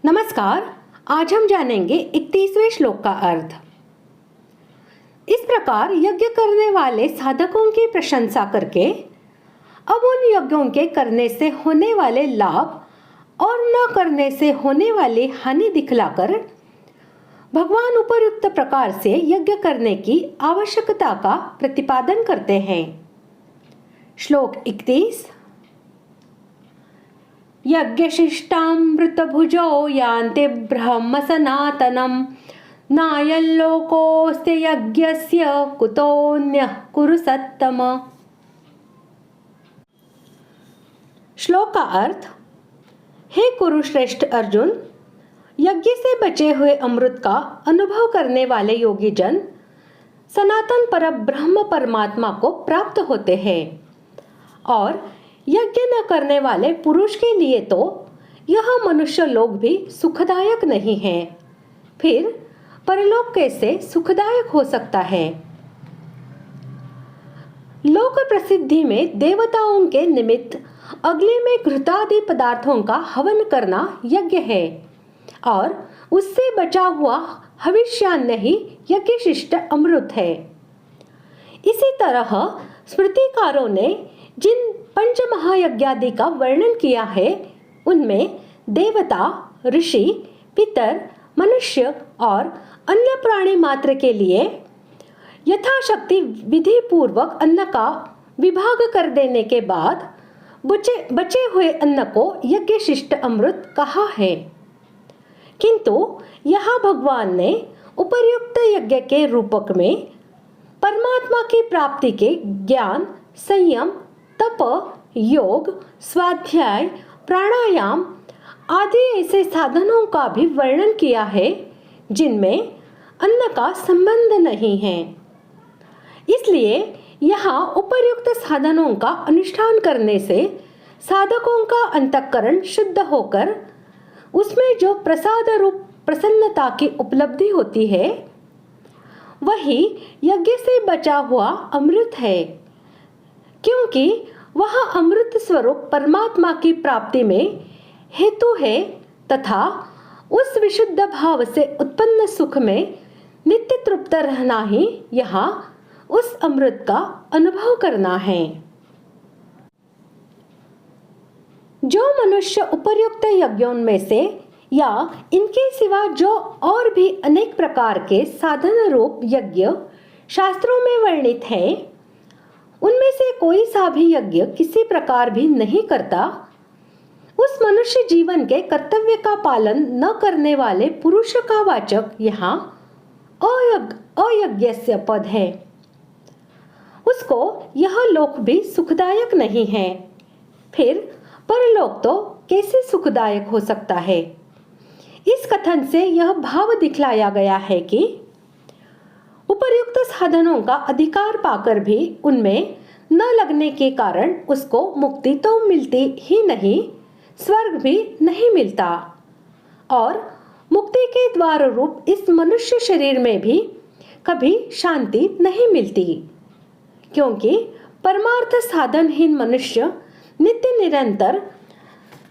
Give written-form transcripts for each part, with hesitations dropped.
नमस्कार। आज हम जानेंगे 31वें श्लोक का अर्थ। इस प्रकार यज्ञ करने वाले साधकों की प्रशंसा करके अब उन यज्ञों के करने से होने वाले लाभ और न करने से होने वाली हानि दिखलाकर भगवान उपर्युक्त प्रकार से यज्ञ करने की आवश्यकता का प्रतिपादन करते हैं। श्लोक 31। यज्ञशिष्टामृतभुजो यान्ति ब्रह्म सनातनम् नायल्लोकोऽस्ति यज्ञस्य कुतोऽन्यः कुरु सत्तम। श्लोक का अर्थ। हे कुरुश्रेष्ठ अर्जुन, यज्ञ से बचे हुए अमृत का अनुभव करने वाले योगी जन सनातन पर ब्रह्म परमात्मा को प्राप्त होते हैं और यज्ञ न करने वाले पुरुष के लिए तो यह मनुष्य लोक भी सुखदायक नहीं है, फिर परलोक कैसे सुखदायक हो सकता है। लोक प्रसिद्धि में देवताओं के निमित्त अग्नि में घृतादि पदार्थों का हवन करना यज्ञ है और उससे बचा हुआ हविष्यान्न ही यज्ञशिष्ट अमृत है। इसी तरह स्मृतिकारों ने जिन पंच महायज्ञादि का वर्णन किया है उनमें देवता, ऋषि, पितर, मनुष्य और अन्य प्राणी मात्र के लिए यथाशक्ति विधि पूर्वक अन्न का विभाग कर देने के बाद बचे हुए अन्न को यज्ञशिष्ट अमृत कहा है। किंतु यहाँ भगवान ने उपर्युक्त यज्ञ के रूपक में परमात्मा की प्राप्ति के ज्ञान, संयम, तप, योग, स्वाध्याय, प्राणायाम आदि ऐसे साधनों का भी वर्णन किया है जिनमें अन्न का संबंध नहीं है। इसलिए यहाँ उपर्युक्त साधनों का अनुष्ठान करने से साधकों का अंतःकरण शुद्ध होकर उसमें जो प्रसाद रूप प्रसन्नता की उपलब्धि होती है वही यज्ञ से बचा हुआ अमृत है, क्योंकि वह अमृत स्वरूप परमात्मा की प्राप्ति में हेतु है तथा उस विशुद्ध भाव से उत्पन्न सुख में नित्य तृप्त रहना ही यहाँ उस अमृत का अनुभव करना है। जो मनुष्य उपर्युक्त यज्ञों में से या इनके सिवा जो और भी अनेक प्रकार के साधन रूप यज्ञ शास्त्रों में वर्णित हैं, उनमें से कोई सा भी यज्ञ किसी प्रकार भी नहीं करता, उस मनुष्य जीवन के कर्तव्य का पालन न करने वाले पुरुष का वाचक यहाँ अयज्ञस्य पद है। उसको यह लोक भी सुखदायक नहीं है, फिर परलोक तो कैसे सुखदायक हो सकता है। इस कथन से यह भाव दिखलाया गया है कि उपर्युक्त साधनों का अधिकार पाकर भी उनमें न लगने के कारण उसको मुक्ति तो मिलती ही नहीं, स्वर्ग भी नहीं मिलता और मुक्ति के द्वार रूप इस मनुष्य शरीर में भी कभी शांति नहीं मिलती, क्योंकि परमार्थ साधनहीन मनुष्य नित्य निरंतर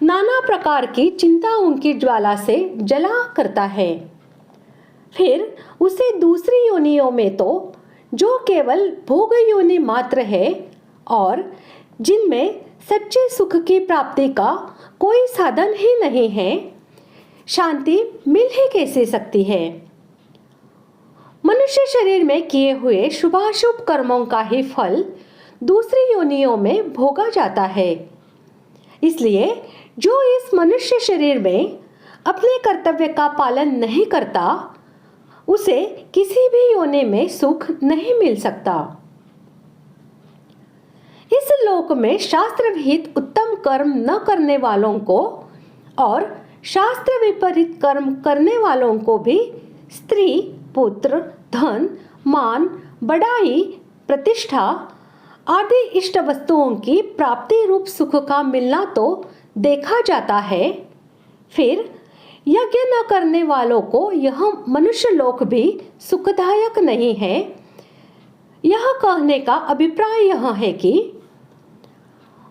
नाना प्रकार की चिंताओं की ज्वाला से जला करता है। फिर उसे दूसरी योनियों में तो जो केवल भोग योनि मात्र है और जिनमें सच्चे सुख की प्राप्ति का कोई साधन ही नहीं है, शांति मिल ही कैसे सकती है। मनुष्य शरीर में किए हुए शुभाशुभ कर्मों का ही फल दूसरी योनियों में भोगा जाता है। इसलिए जो इस मनुष्य शरीर में अपने कर्तव्य का पालन नहीं करता, उसे किसी भी योनि में सुख नहीं मिल सकता। इस लोक में शास्त्र विहित उत्तम कर्म न करने वालों को और शास्त्र विपरीत कर्म करने वालों को भी स्त्री, पुत्र, धन, मान, बढ़ाई, प्रतिष्ठा आदि इष्ट वस्तुओं की प्राप्ति रूप सुख का मिलना तो देखा जाता है, फिर यज्ञ न करने वालों को यह मनुष्य लोक भी सुखदायक नहीं है। यह कहने का अभिप्राय यह है कि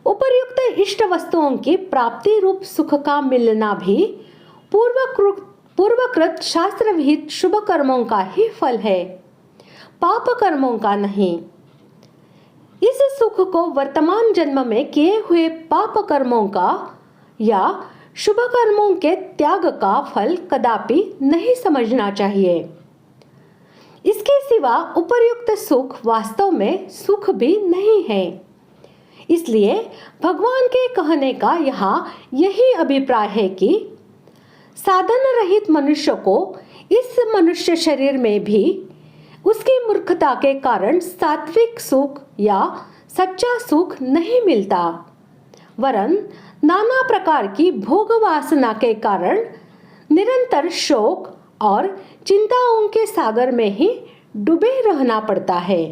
उपर्युक्त इष्ट वस्तुओं की प्राप्ति रूप सुख का मिलना भी पूर्वकृत शास्त्र विहित शुभ कर्मों का ही फल है, पाप कर्मों का नहीं। इस सुख को वर्तमान जन्म में किए हुए पाप कर्मों का या शुभ कर्मों के त्याग का फल कदापि नहीं समझना चाहिए। इसके सिवा उपर्युक्त सुख वास्तव में सुख भी नहीं है। इसलिए भगवान के कहने का यहाँ यही अभिप्राय है कि साधन रहित मनुष्य को इस मनुष्य शरीर में भी उसकी मूर्खता के कारण सात्विक सुख या सच्चा सुख नहीं मिलता, वरन नाना प्रकार की भोग वासना के कारण निरंतर शोक और चिंताओं के सागर में ही डूबे रहना पड़ता है।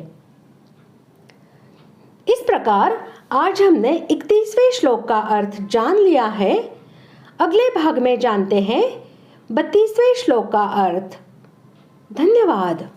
इस प्रकार आज हमने 31वें श्लोक का अर्थ जान लिया है। अगले भाग में जानते हैं 32वें श्लोक का अर्थ। धन्यवाद।